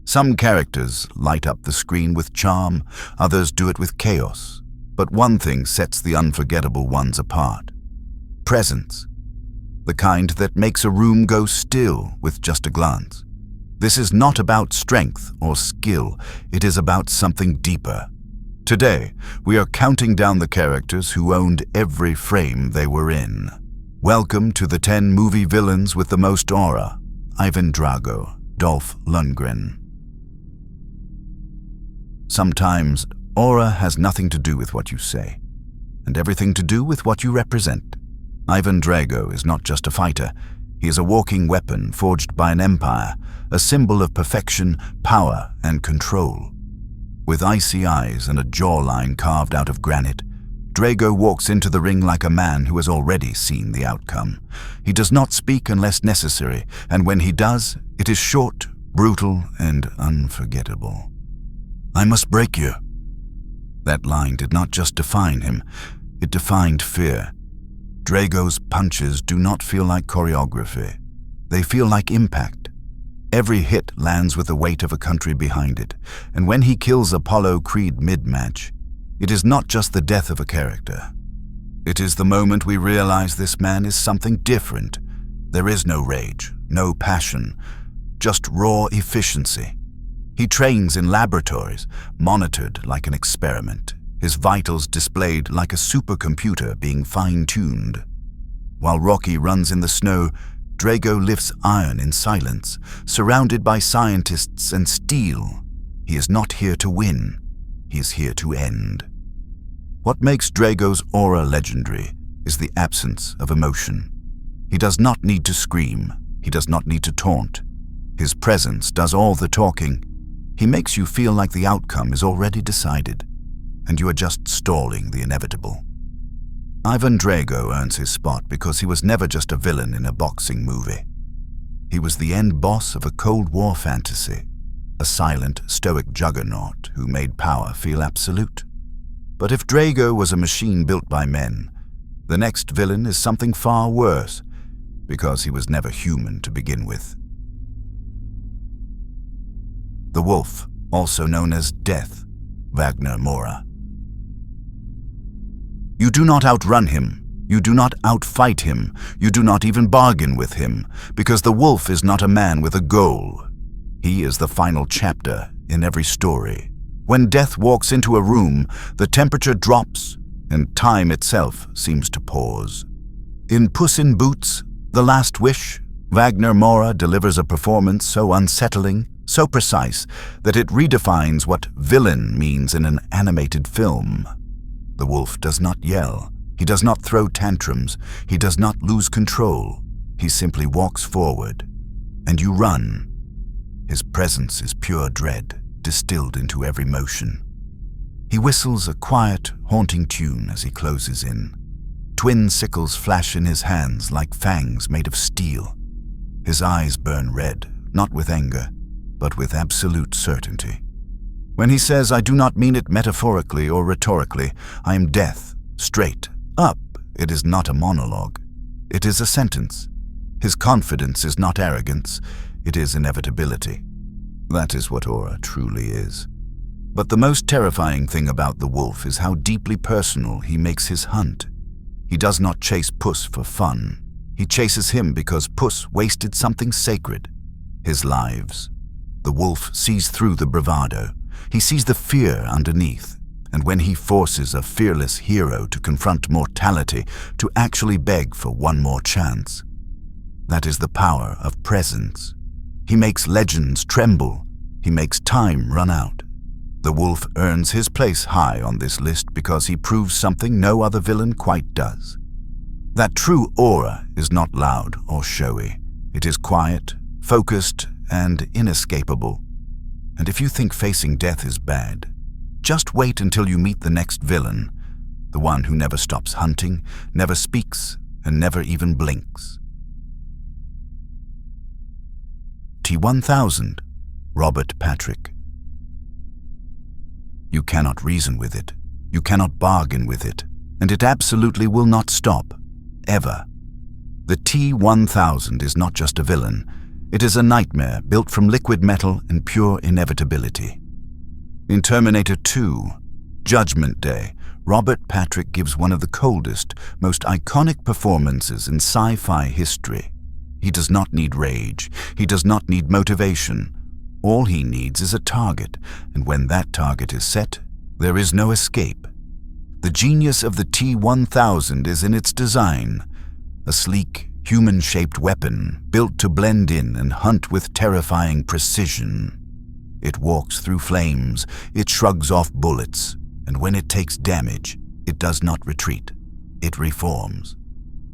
Some characters light up the screen with charm, others do it with chaos. But one thing sets the unforgettable ones apart: presence. The kind that makes a room go still with just a glance. This is not about strength or skill, it is about something deeper. Today, we are counting down the characters who owned every frame they were in. Welcome to the 10 movie villains with the most aura. Ivan Drago, Dolph Lundgren. Sometimes, aura has nothing to do with what you say, and everything to do with what you represent. Ivan Drago is not just a fighter. He is a walking weapon forged by an empire, a symbol of perfection, power, and control. With icy eyes and a jawline carved out of granite, Drago walks into the ring like a man who has already seen the outcome. He does not speak unless necessary, and when he does, it is short, brutal, and unforgettable. "I must break you." That line did not just define him, it defined fear. Drago's punches do not feel like choreography. They feel like impact. Every hit lands with the weight of a country behind it, and when he kills Apollo Creed mid-match, it is not just the death of a character. It is the moment we realize this man is something different. There is no rage, no passion, just raw efficiency. He trains in laboratories, monitored like an experiment, his vitals displayed like a supercomputer being fine-tuned. While Rocky runs in the snow, Drago lifts iron in silence, surrounded by scientists and steel. He is not here to win, he is here to end. What makes Drago's aura legendary is the absence of emotion. He does not need to scream, he does not need to taunt. His presence does all the talking. He makes you feel like the outcome is already decided, and you are just stalling the inevitable. Ivan Drago earns his spot because he was never just a villain in a boxing movie. He was the end boss of a Cold War fantasy, a silent, stoic juggernaut who made power feel absolute. But if Drago was a machine built by men, the next villain is something far worse, because he was never human to begin with. The Wolf, also known as Death, Wagner Moura. You do not outrun him, you do not outfight him, you do not even bargain with him, because the wolf is not a man with a goal. He is the final chapter in every story. When Death walks into a room, the temperature drops, and time itself seems to pause. In Puss in Boots, The Last Wish, Wagner Moura delivers a performance so unsettling, so precise, that it redefines what villain means in an animated film. The wolf does not yell, he does not throw tantrums, he does not lose control. He simply walks forward, and you run. His presence is pure dread, distilled into every motion. He whistles a quiet, haunting tune as he closes in. Twin sickles flash in his hands like fangs made of steel. His eyes burn red, not with anger, but with absolute certainty. When he says, "I do not mean it metaphorically or rhetorically, I am death, straight up," it is not a monologue. It is a sentence. His confidence is not arrogance, it is inevitability. That is what aura truly is. But the most terrifying thing about the wolf is how deeply personal he makes his hunt. He does not chase Puss for fun. He chases him because Puss wasted something sacred, his lives. The wolf sees through the bravado. He sees the fear underneath, and when he forces a fearless hero to confront mortality, to actually beg for one more chance, that is the power of presence. He makes legends tremble. He makes time run out. The wolf earns his place high on this list because he proves something no other villain quite does. That true aura is not loud or showy. It is quiet, focused, and inescapable. And if you think facing death is bad, just wait until you meet the next villain, the one who never stops hunting, never speaks, and never even blinks. T-1000, Robert Patrick. You cannot reason with it, you cannot bargain with it, and it absolutely will not stop, ever. The T-1000 is not just a villain, It is a nightmare built from liquid metal and pure inevitability. In Terminator 2, Judgment Day, Robert Patrick gives one of the coldest, most iconic performances in sci-fi history. He does not need rage. He does not need motivation. All he needs is a target, and when that target is set, there is no escape. The genius of the T-1000 is in its design, a sleek, human-shaped weapon built to blend in and hunt with terrifying precision. It walks through flames, it shrugs off bullets, and when it takes damage, it does not retreat. It reforms.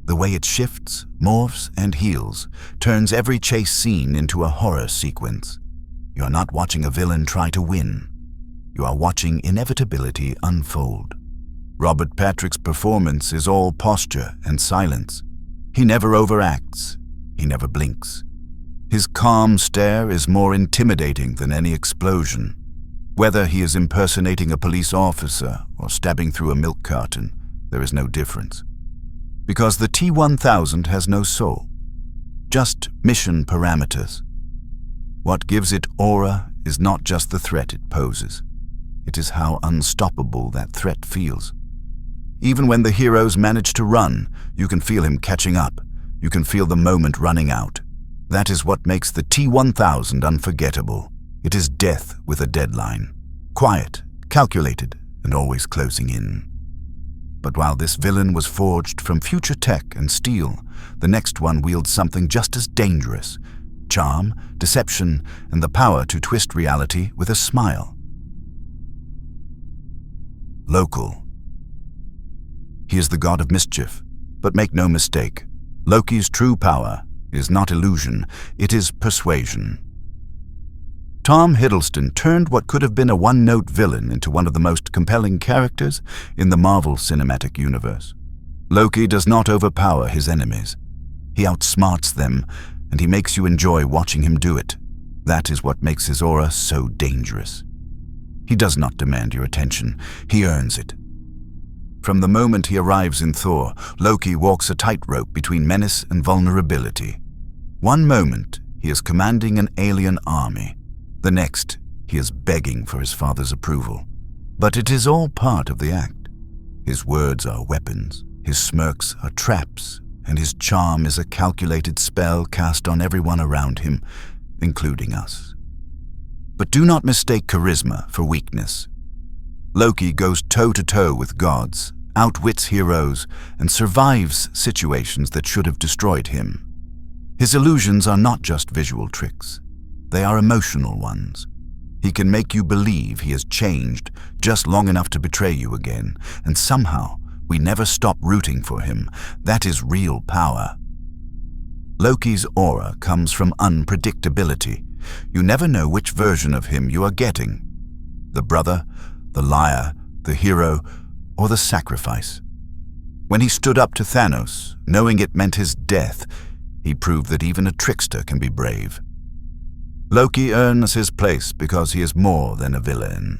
The way it shifts, morphs, and heals turns every chase scene into a horror sequence. You are not watching a villain try to win. You are watching inevitability unfold. Robert Patrick's performance is all posture and silence. He never overacts. He never blinks. His calm stare is more intimidating than any explosion. Whether he is impersonating a police officer or stabbing through a milk carton, there is no difference. Because the T-1000 has no soul, just mission parameters. What gives it aura is not just the threat it poses. It is how unstoppable that threat feels. Even when the heroes manage to run, you can feel him catching up. You can feel the moment running out. That is what makes the T-1000 unforgettable. It is death with a deadline. Quiet, calculated, and always closing in. But while this villain was forged from future tech and steel, the next one wields something just as dangerous: charm, deception, and the power to twist reality with a smile. Local. He is the god of mischief, but make no mistake, Loki's true power is not illusion, it is persuasion. Tom Hiddleston turned what could have been a one-note villain into one of the most compelling characters in the Marvel Cinematic Universe. Loki does not overpower his enemies. He outsmarts them, and he makes you enjoy watching him do it. That is what makes his aura so dangerous. He does not demand your attention, he earns it. From the moment he arrives in Thor, Loki walks a tightrope between menace and vulnerability. One moment, he is commanding an alien army. The next, he is begging for his father's approval. But it is all part of the act. His words are weapons, his smirks are traps, and his charm is a calculated spell cast on everyone around him, including us. But do not mistake charisma for weakness. Loki goes toe-to-toe with gods, outwits heroes, and survives situations that should have destroyed him. His illusions are not just visual tricks. They are emotional ones. He can make you believe he has changed just long enough to betray you again, and somehow we never stop rooting for him. That is real power. Loki's aura comes from unpredictability. You never know which version of him you are getting. The brother, the liar, the hero, or the sacrifice. When he stood up to Thanos, knowing it meant his death, he proved that even a trickster can be brave. Loki earns his place because he is more than a villain.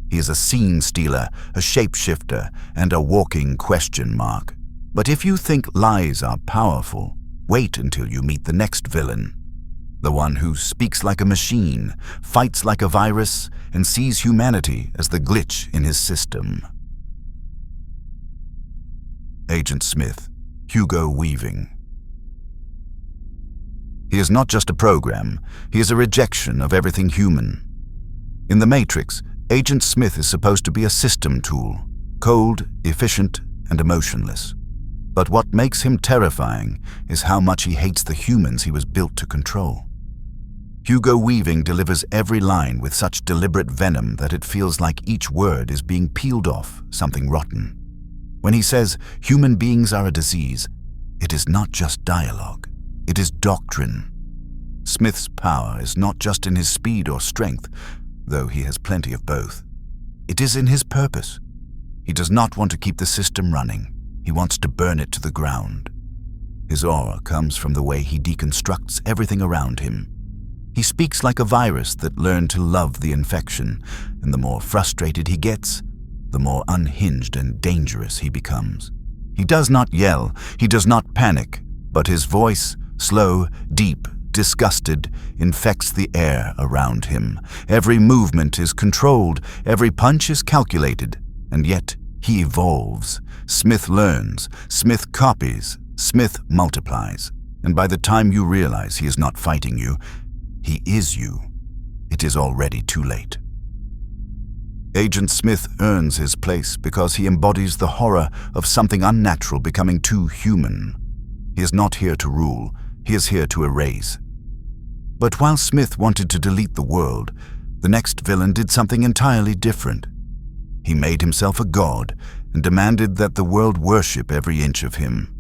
He is a scene stealer, a shapeshifter, and a walking question mark. But if you think lies are powerful, wait until you meet the next villain. The one who speaks like a machine, fights like a virus, and sees humanity as the glitch in his system. Agent Smith, Hugo Weaving. He is not just a program, he is a rejection of everything human. In The Matrix, Agent Smith is supposed to be a system tool, cold, efficient, and emotionless. But what makes him terrifying is how much he hates the humans he was built to control. Hugo Weaving delivers every line with such deliberate venom that it feels like each word is being peeled off something rotten. When he says human beings are a disease, it is not just dialogue. It is doctrine. Smith's power is not just in his speed or strength, though he has plenty of both. It is in his purpose. He does not want to keep the system running. He wants to burn it to the ground. His aura comes from the way he deconstructs everything around him. He speaks like a virus that learned to love the infection, and the more frustrated he gets, the more unhinged and dangerous he becomes. He does not yell, he does not panic, but his voice, slow, deep, disgusted, infects the air around him. Every movement is controlled, every punch is calculated, and yet he evolves. Smith learns, Smith copies, Smith multiplies. And by the time you realize he is not fighting you, he is you. It is already too late. Agent Smith earns his place because he embodies the horror of something unnatural becoming too human. He is not here to rule, he is here to erase. But while Smith wanted to delete the world, the next villain did something entirely different. He made himself a god and demanded that the world worship every inch of him.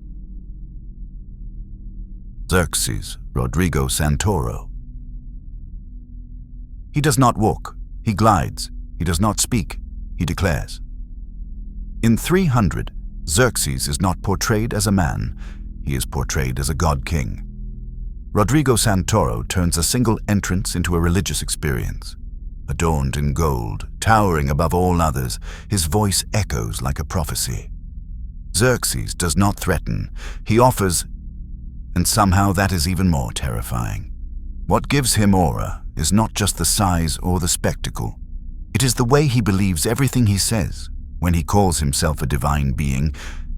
Xerxes Rodrigo Santoro. He does not walk, he glides. He does not speak, he declares. In 300, Xerxes is not portrayed as a man, he is portrayed as a god-king. Rodrigo Santoro turns a single entrance into a religious experience. Adorned in gold, towering above all others, his voice echoes like a prophecy. Xerxes does not threaten, he offers, and somehow that is even more terrifying. What gives him aura is not just the size or the spectacle. It is the way he believes everything he says. When he calls himself a divine being,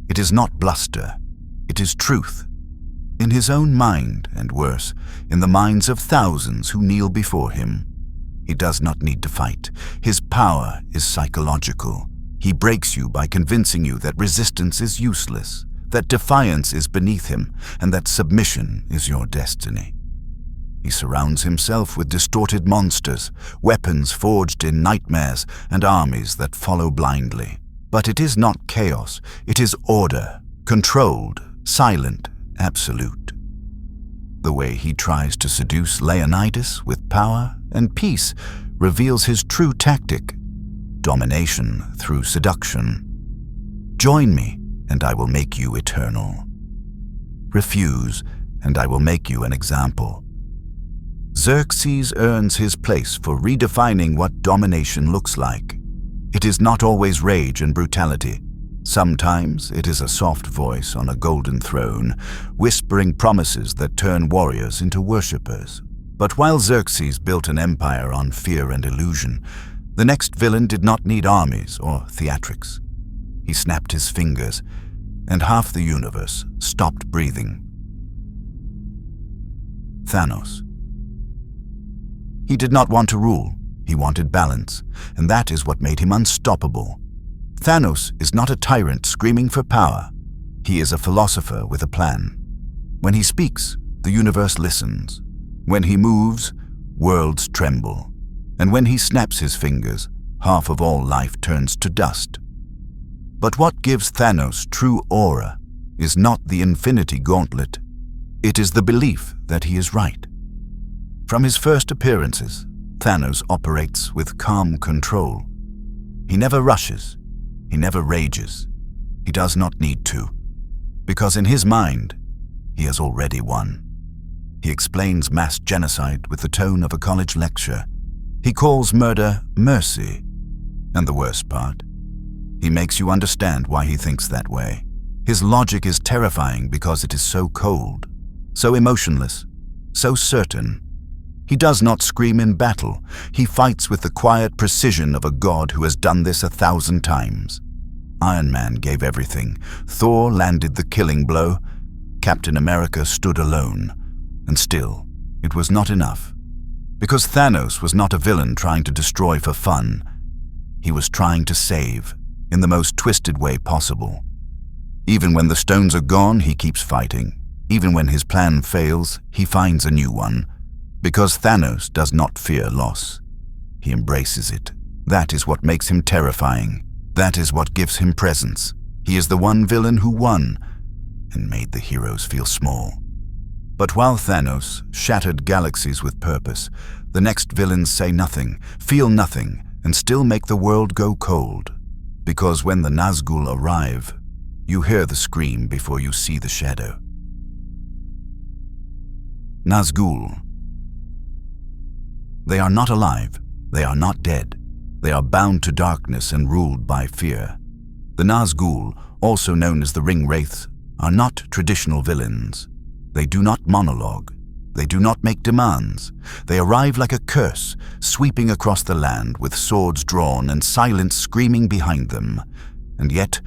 it is not bluster, it is truth. In his own mind, and worse, in the minds of thousands who kneel before him. He does not need to fight. His power is psychological. He breaks you by convincing you that resistance is useless, that defiance is beneath him, and that submission is your destiny. He surrounds himself with distorted monsters, weapons forged in nightmares, and armies that follow blindly. But it is not chaos, it is order, controlled, silent, absolute. The way he tries to seduce Leonidas with power and peace reveals his true tactic: domination through seduction. Join me, and I will make you eternal. Refuse, and I will make you an example. Xerxes earns his place for redefining what domination looks like. It is not always rage and brutality. Sometimes it is a soft voice on a golden throne, whispering promises that turn warriors into worshippers. But while Xerxes built an empire on fear and illusion, the next villain did not need armies or theatrics. He snapped his fingers, and half the universe stopped breathing. Thanos. He did not want to rule, he wanted balance, and that is what made him unstoppable. Thanos is not a tyrant screaming for power. He is a philosopher with a plan. When he speaks, the universe listens. When he moves, worlds tremble. And when he snaps his fingers, half of all life turns to dust. But what gives Thanos true aura is not the Infinity Gauntlet. It is the belief that he is right. From his first appearances, Thanos operates with calm control. He never rushes. He never rages. He does not need to, because in his mind, he has already won. He explains mass genocide with the tone of a college lecture. He calls murder mercy. And the worst part, he makes you understand why he thinks that way. His logic is terrifying because it is so cold, so emotionless, so certain. He does not scream in battle. He fights with the quiet precision of a god who has done this 1,000 times. Iron Man gave everything. Thor landed the killing blow. Captain America stood alone. And still, it was not enough. Because Thanos was not a villain trying to destroy for fun. He was trying to save, in the most twisted way possible. Even when the stones are gone, he keeps fighting. Even when his plan fails, he finds a new one. Because Thanos does not fear loss. He embraces it. That is what makes him terrifying. That is what gives him presence. He is the one villain who won and made the heroes feel small. But while Thanos shattered galaxies with purpose, the next villains say nothing, feel nothing, and still make the world go cold. Because when the Nazgul arrive, you hear the scream before you see the shadow. Nazgul. They are not alive, they are not dead. They are bound to darkness and ruled by fear. The Nazgul, also known as the Ring Wraiths, are not traditional villains. They do not monologue. They do not make demands. They arrive like a curse, sweeping across the land with swords drawn and silence screaming behind them. And yet,